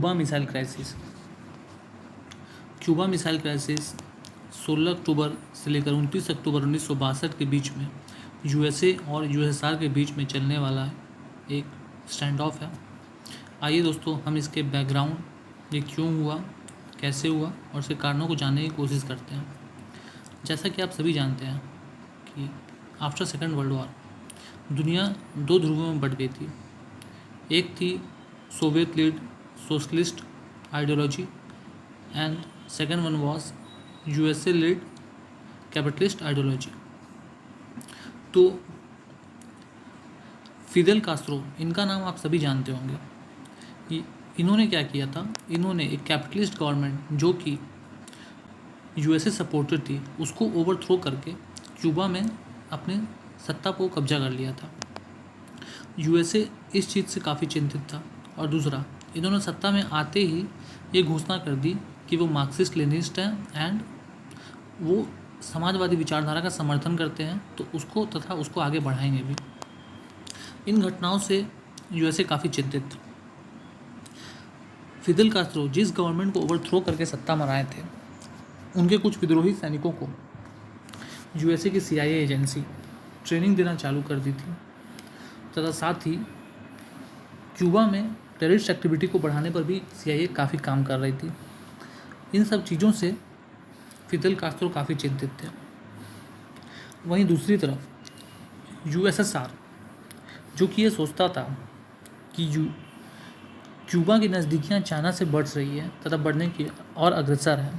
Cuba missile crisis. Cuba missile crisis 16 अक्टूबर से लेकर 29 अक्टूबर 1962 के बीच में यूएसए और यूएसएसआर के बीच में चलने वाला एक स्टैंड ऑफ है। आइए दोस्तों, हम इसके बैकग्राउंड, ये क्यों हुआ, कैसे हुआ और इसके कारणों को जानने की कोशिश करते हैं। जैसा कि आप सभी जानते हैं कि आफ्टर सेकेंड वर्ल्ड वॉर दुनिया दो ध्रुवों में बट गई थी। एक थी Soviet lead socialist ideology and second one was USA lead capitalist ideology. तो फिदेल कास्ट्रो, इनका नाम आप सभी जानते होंगे। इन्होंने क्या किया था, इन्होंने एक कैपिटलिस्ट गवर्नमेंट जो कि यूएसए सपोर्टेड थी उसको ओवरथ्रो करके क्यूबा में अपने सत्ता को कब्जा कर लिया था। यूएसए इस चीज़ से काफ़ी चिंतित था। और दूसरा, इन्होंने सत्ता में आते ही ये घोषणा कर दी कि वो मार्क्सिस्ट लेनिस्ट हैं एंड वो समाजवादी विचारधारा का समर्थन करते हैं, तो उसको आगे बढ़ाएंगे भी। इन घटनाओं से यूएसए काफ़ी चिंतित था। फिदेल कास्ट्रो जिस गवर्नमेंट को ओवरथ्रो करके सत्ता में आए थे, उनके कुछ विद्रोही सैनिकों को यूएसए की सीआईए एजेंसी ट्रेनिंग देना चालू कर दी थी तथा साथ ही क्यूबा में टेररिस्ट एक्टिविटी को बढ़ाने पर भी सीआईए काफ़ी काम कर रही थी। इन सब चीज़ों से फिदेल कास्ट्रो काफ़ी चिंतित थे। वहीं दूसरी तरफ यूएसएसआर, जो कि ये सोचता था कि क्यूबा की नज़दीकियाँ चाइना से बढ़ रही है तथा बढ़ने की और अग्रसर है,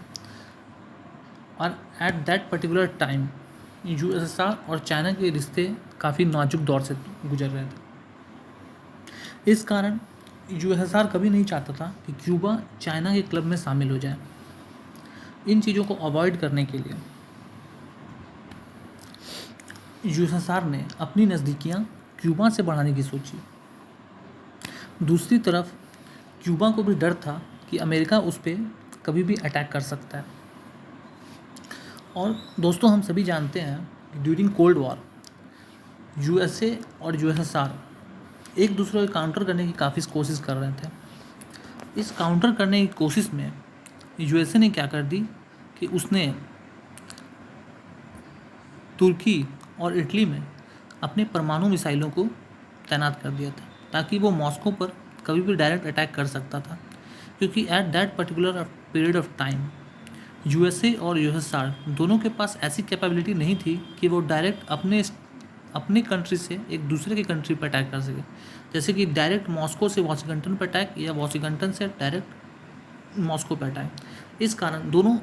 और at that particular time USSR और चाइना के रिश्ते काफ़ी नाजुक दौर से गुजर रहे थे। इस कारण यूएसएसआर कभी नहीं चाहता था कि क्यूबा चाइना के क्लब में शामिल हो जाए। इन चीज़ों को अवॉइड करने के लिए यूएसएसआर ने अपनी नज़दीकियाँ क्यूबा से बढ़ाने की सोची। दूसरी तरफ क्यूबा को भी डर था कि अमेरिका उस पर कभी भी अटैक कर सकता है। और दोस्तों, हम सभी जानते हैं कि ड्यूरिंग कोल्ड वॉर यूएसए और यूएसएसआर एक दूसरे को काउंटर करने की काफ़ी कोशिश कर रहे थे। इस काउंटर करने की कोशिश में यूएसए ने क्या कर दी कि उसने तुर्की और इटली में अपने परमाणु मिसाइलों को तैनात कर दिया था, ताकि वो मॉस्को पर कभी भी डायरेक्ट अटैक कर सकता था। क्योंकि at that particular period of time USA और यूएसएसआर दोनों के पास ऐसी कैपेबिलिटी नहीं थी कि वो डायरेक्ट अपने कंट्री से एक दूसरे की कंट्री पर अटैक कर सके, जैसे कि डायरेक्ट मॉस्को से वाशिंगटन पर अटैक या वाशिंगटन से डायरेक्ट मॉस्को पर अटैक। इस कारण दोनों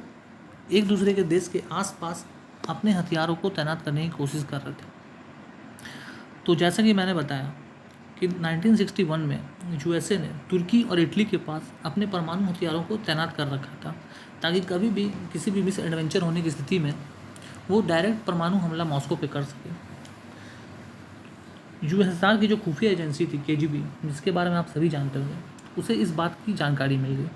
एक दूसरे के देश के आसपास अपने हथियारों को तैनात करने की कोशिश कर रहे थे। तो जैसा कि मैंने बताया कि 1961 में यूएसए ने तुर्की और इटली के पास अपने परमाणु हथियारों को तैनात कर रखा था, ताकि कभी भी किसी भी मिस एडवेंचर होने की स्थिति में वो डायरेक्ट परमाणु हमला मॉस्को पे कर सके। यूएसएसआर की जो खुफिया एजेंसी थी केजीबी, जिसके बारे में आप सभी जानते होंगे, उसे इस बात की जानकारी मिल गई।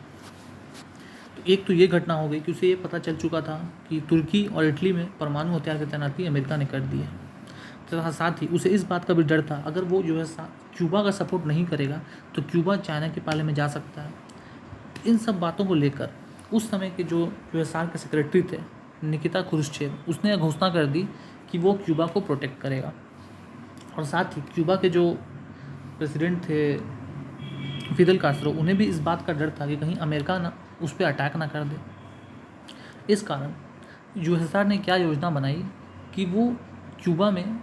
तो एक तो ये घटना हो गई कि उसे ये पता चल चुका था कि तुर्की और इटली में परमाणु हथियार की तैनाती अमेरिका ने कर दी है। तथा साथ ही उसे इस बात का भी डर था, अगर वो क्यूबा का सपोर्ट नहीं करेगा तो क्यूबा चाइना के पाले में जा सकता है। इन सब बातों को लेकर उस समय के जो यूएसएसआर के सेक्रेटरी थे निकिता क्रुश्चेव, उसने यह घोषणा कर दी कि वो क्यूबा को प्रोटेक्ट करेगा। और साथ ही क्यूबा के जो प्रेसिडेंट थे फिदेल कास्ट्रो, उन्हें भी इस बात का डर था कि कहीं अमेरिका ना उस पर अटैक ना कर दे। इस कारण यूएसएसआर ने क्या योजना बनाई कि वो क्यूबा में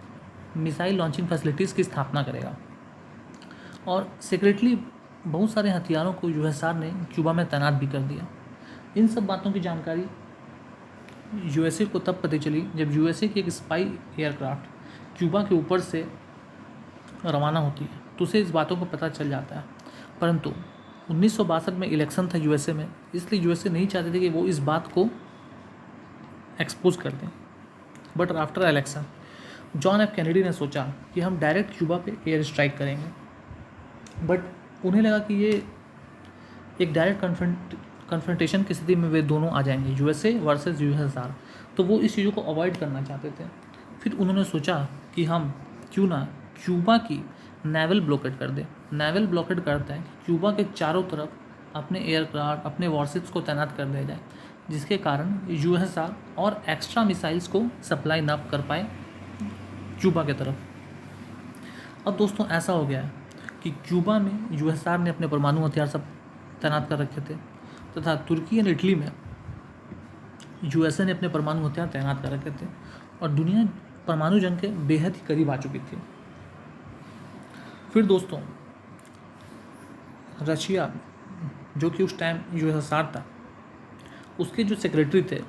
मिसाइल लॉन्चिंग फैसिलिटीज़ की स्थापना करेगा, और सीक्रेटली बहुत सारे हथियारों को यूएसएसआर ने क्यूबा में तैनात भी कर दिया। इन सब बातों की जानकारी यूएसए को तब पता चली जब यूएसए की एक स्पाई एयरक्राफ्ट क्यूबा के ऊपर से रवाना होती है, तो उसे इस बातों को पता चल जाता है। परंतु 1962 में इलेक्शन था यूएसए में, इसलिए यूएसए नहीं चाहते थे कि वो इस बात को एक्सपोज कर दें। But after election John F Kennedy ने सोचा कि हम डायरेक्ट क्यूबा पे एयर स्ट्राइक करेंगे। बट उन्हें लगा कि ये एक डायरेक्ट कन्फ्रंटेशन की स्थिति में वे दोनों आ जाएंगे, यूएसए वर्सेस यूएसएसआर, तो वो इस चीज़ों को अवॉइड करना चाहते थे। फिर उन्होंने सोचा कि हम क्यों ना क्यूबा की नेवल ब्लॉकेट कर दें। नेवल ब्लॉकेट करता है कि क्यूबा के चारों तरफ अपने एयरक्राफ्ट, अपने वॉरशिप्स को तैनात कर दिया जाए, जिसके कारण यूएसआर और एक्स्ट्रा मिसाइल्स को सप्लाई ना कर पाए क्यूबा की तरफ। अब दोस्तों ऐसा हो गया है कि क्यूबा में यूएसआर ने अपने परमाणु हथियार सब तैनात कर रखे थे, तथा तुर्की और इटली में यूएसए ने अपने परमाणु हथियार तैनात कर रखे थे, और दुनिया परमाणु जंग के बेहद ही करीब आ चुकी थी। फिर दोस्तों रशिया, जो कि उस टाइम यूएसएसआर था, उसके जो सेक्रेटरी थे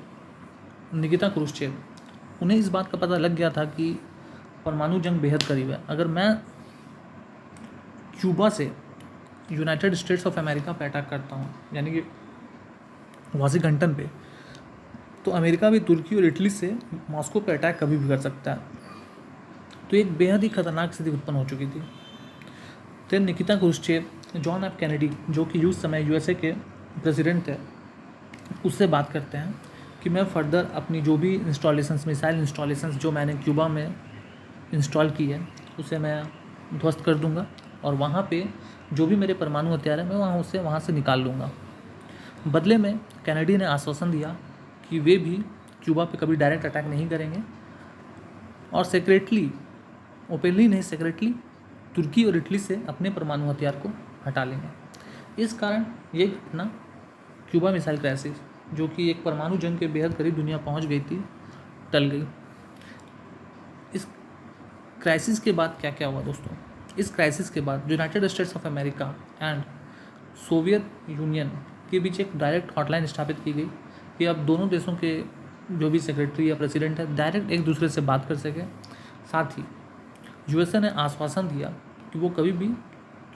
निकिता क्रुश्चेव, उन्हें इस बात का पता लग गया था कि परमाणु जंग बेहद करीब है। अगर मैं क्यूबा से यूनाइटेड स्टेट्स ऑफ अमेरिका पे अटैक करता हूँ, यानी कि वाशिंगटन पे, तो अमेरिका भी तुर्की और इटली से मॉस्को पे अटैक कभी भी कर सकता है। तो एक बेहद ही खतरनाक स्थिति उत्पन्न हो चुकी थी। फिर Nikita Khrushchev John F Kennedy, जो कि उस समय यूएसए के प्रेसिडेंट थे, उससे बात करते हैं कि मैं फर्दर अपनी जो भी इंस्टॉलेशंस, मिसाइल इंस्टॉलेशंस जो मैंने क्यूबा में इंस्टॉल की है, उसे मैं ध्वस्त कर दूंगा, और वहाँ पे जो भी मेरे परमाणु हथियार है मैं वहाँ से निकाल लूँगा। बदले में कैनेडी ने आश्वासन दिया कि वे भी क्यूबा पे कभी डायरेक्ट अटैक नहीं करेंगे, और सेक्रेटली, ओपनली नहीं, सेक्रेटली तुर्की और इटली से अपने परमाणु हथियार को हटा लेंगे। इस कारण ये घटना, क्यूबा मिसाइल क्राइसिस, जो कि एक परमाणु जंग के बेहद करीब दुनिया पहुंच गई थी, टल गई। इस क्राइसिस के बाद क्या क्या हुआ दोस्तों? इस क्राइसिस के बाद United states of America and Soviet union के बीच एक डायरेक्ट हॉटलाइन स्थापित की गई कि अब दोनों देशों के जो भी सेक्रेटरी या प्रेसिडेंट है डायरेक्ट एक दूसरे से बात कर सकें। साथ ही यूएसए ने आश्वासन दिया कि वो कभी भी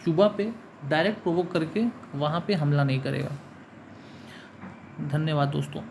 क्यूबा पे डायरेक्ट प्रोवोक करके वहाँ पे हमला नहीं करेगा। धन्यवाद दोस्तों।